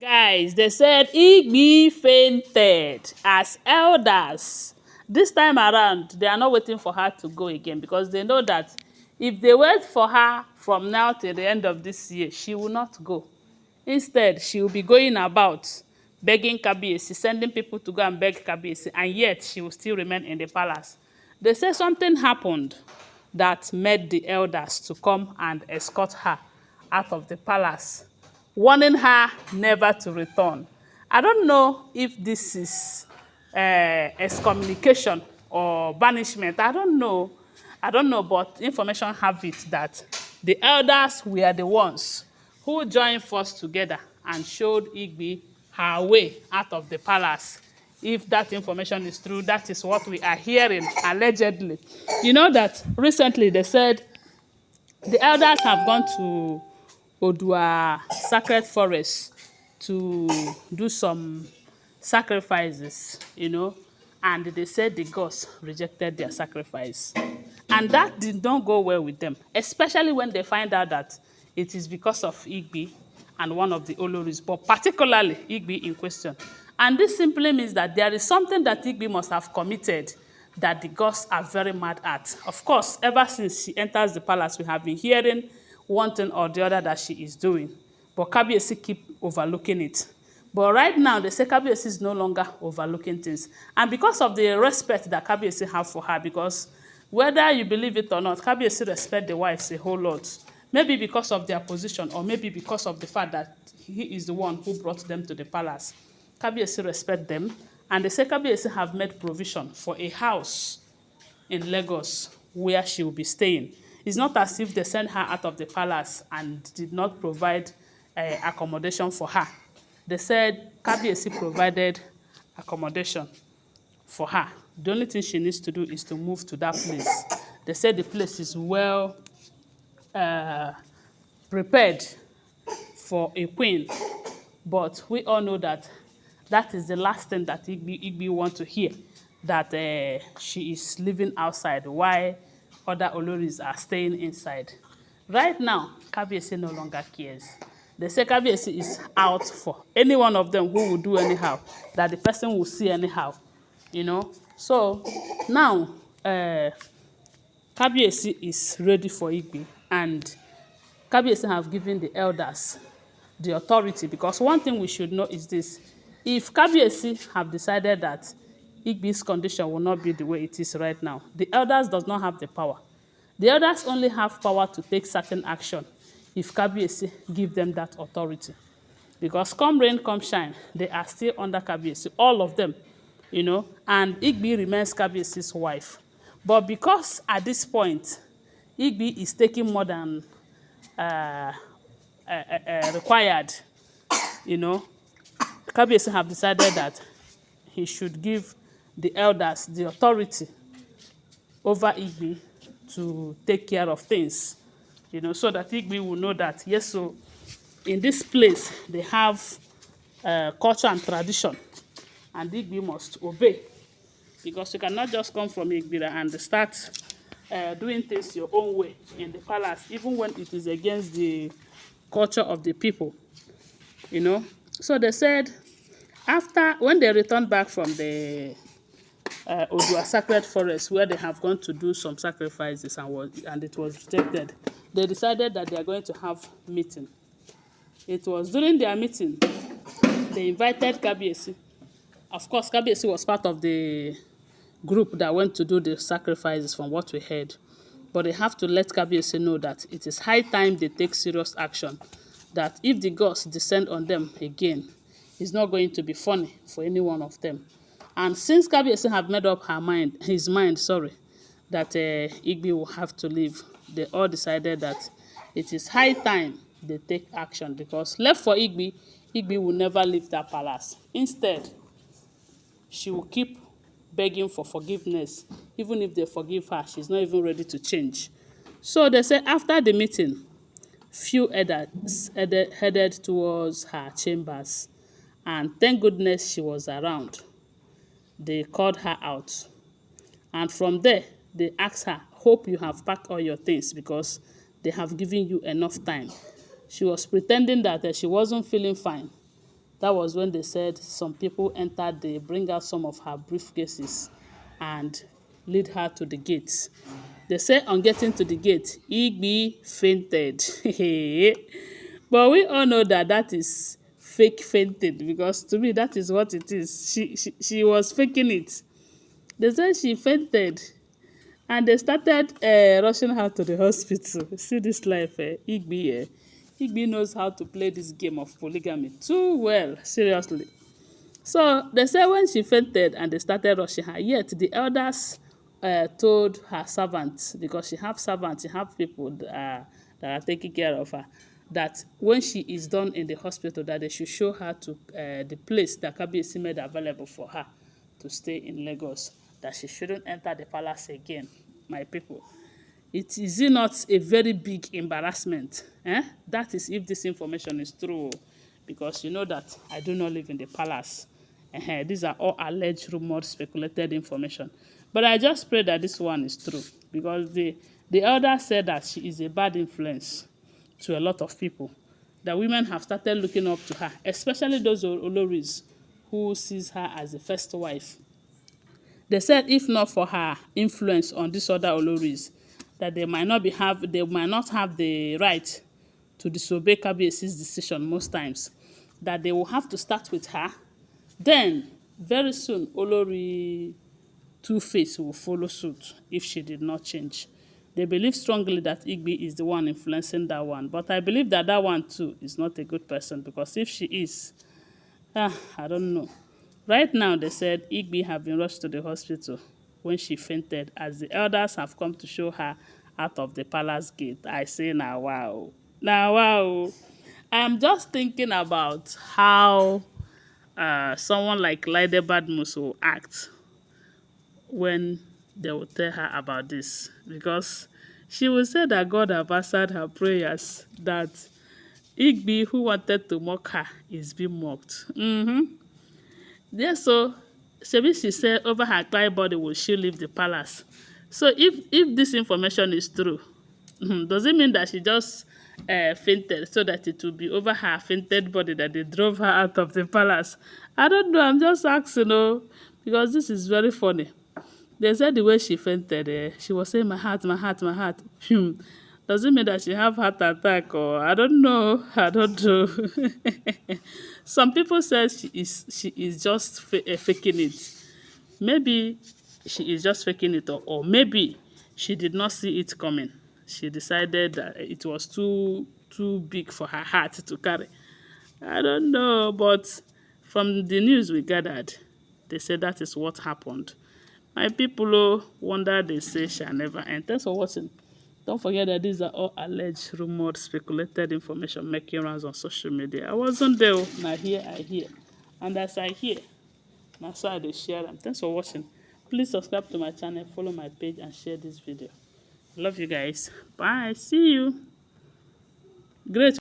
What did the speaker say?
Guys, they said Igbi fainted as elders. This time around, they are not waiting for her to go again because they know that if they wait for her from now till the end of this year, she will not go. Instead, she will be going about begging Kabiyesi, sending people to go and beg Kabiyesi, and yet she will still remain in the palace. They say something happened that made the elders to come and escort her out of the palace, warning her never to return. I don't know if this is excommunication or banishment. I don't know. But information have it that the elders were the ones who joined force together and showed Igbi her way out of the palace. If that information is true, that is what we are hearing, allegedly. You know that recently they said the elders have gone to Odua Sacred Forest to do some sacrifices, and they said the gods rejected their sacrifice. And that did not go well with them, especially when they find out that it is because of Igbi and one of the Olories, but particularly Igbi in question. And this simply means that there is something that Igbi must have committed that the gods are very mad at. Of course, ever since she enters the palace, we have been hearing one thing or the other that she is doing. But Kabiyesi keep overlooking it. But right now, they say Kabiyesi is no longer overlooking things. And because of the respect that Kabiyesi have for her, because whether you believe it or not, Kabiyesi respect the wives a whole lot. Maybe because of their position, or maybe because of the fact that he is the one who brought them to the palace. Kabiyesi respect them. And they say Kabiyesi have made provision for a house in Lagos where she will be staying. It's not as if they sent her out of the palace and did not provide accommodation for her. They said Kabiyesi provided accommodation for her. The only thing she needs to do is to move to that place. They said the place is well prepared for a queen, but we all know that that is the last thing that Igbi want to hear, that she is living outside while other Oloris are staying inside. Right now, Kabiyesi no longer cares. They say Kabiyesi is out for any one of them who will do anyhow, that the person will see anyhow, So now, Kabiyesi is ready for Igbi, and Kabiyesi have given the elders the authority, because one thing we should know is this: if Kabiyesi have decided that Igbi's condition will not be the way it is right now, the elders does not have the power. The elders only have power to take certain action if Kabiyesi give them that authority. Because come rain, come shine, they are still under Kabiyesi, all of them, and Igbi remains Kabiyesi's wife. But because at this point, Igbi is taking more than required, Kabiyesi have decided that he should give the elders the authority over Igbi to take care of things, so that Igbi will know that, yes, so in this place they have culture and tradition, and Igbi must obey, because you cannot just come from Igbi and start doing things your own way in the palace, even when it is against the culture of the people, So they said when they returned back from the Odua Sacred Forest, where they have gone to do some sacrifices and it was rejected, they decided that they are going to have meeting. It was during their meeting, they invited Kabiyesi. Of course, Kabiyesi was part of the group that went to do the sacrifices, from what we heard. But they have to let Kabiyesi know that it is high time they take serious action, that if the gods descend on them again, it's not going to be funny for any one of them. And since Kabiyesi have made up his mind, that Igbi will have to leave, they all decided that it is high time they take action, because left for Igbi, Igbi will never leave that palace. Instead, she will keep begging for forgiveness. Even if they forgive her, she's not even ready to change. So they say after the meeting, few elders headed towards her chambers, and thank goodness she was around. They called her out, and from there they asked her, hope you have packed all your things, because they have given you enough time. She was pretending that she wasn't feeling fine, That was when they said some people entered, they bring out some of her briefcases and lead her to the gates. They say on getting to the gate, Igbi fainted. But we all know that that is fake fainted, because to me that is what it is. She was faking it. They said she fainted and they started rushing her to the hospital. See this life, Igbi. Igbi knows how to play this game of polygamy too well, seriously. So they say when she fainted and they started rushing her, yet the elders told her servants, because she have servants, she have people that are taking care of her, that when she is done in the hospital, that they should show her to the place that Kabiyesi made available for her to stay in Lagos, that she shouldn't enter the palace again, my people. Is it not a very big embarrassment? That is if this information is true, because you know that I do not live in the palace. These are all alleged, rumored, speculated information. But I just pray that this one is true, because the elder said that she is a bad influence to a lot of people, that women have started looking up to her, especially those Olories who sees her as the first wife. They said if not for her influence on these other Oloris, that they might not have the right to disobey Kabiyesi's decision most times. That they will have to start with her. Then very soon Olori Two-Face will follow suit if she did not change. They believe strongly that Igbi is the one influencing that one. But I believe that that one too is not a good person, because if she is, I don't know. Right now, they said Igbi have been rushed to the hospital when she fainted, as the elders have come to show her out of the palace gate. I say, now wow. Now wow. I'm just thinking about how someone like Laide Badmus will act when they will tell her about this, because she will say that God have answered her prayers, that Igbi, who wanted to mock her, is being mocked. Yes, so shebi she said over her cry body will she leave the palace. So if this information is true, does it mean that she just fainted so that it will be over her fainted body that they drove her out of the palace? I don't know. I'm just asking, because this is very funny. They said the way she fainted, she was saying, my heart, my heart, my heart. Does it mean that she have heart attack, or I don't know? I don't know. Some people say she is just faking it. Maybe she is just faking it, or maybe she did not see it coming. She decided that it was too big for her heart to carry. I don't know, but from the news we gathered, they said that is what happened. My people, wonder they say shall never end. Thanks for watching. Don't forget that these are all alleged, rumored, speculated information making rounds on social media. I wasn't there. Now here I hear. And as I hear, now so I dey share them. Thanks for watching. Please subscribe to my channel, follow my page, and share this video. Love you guys. Bye. See you. Great.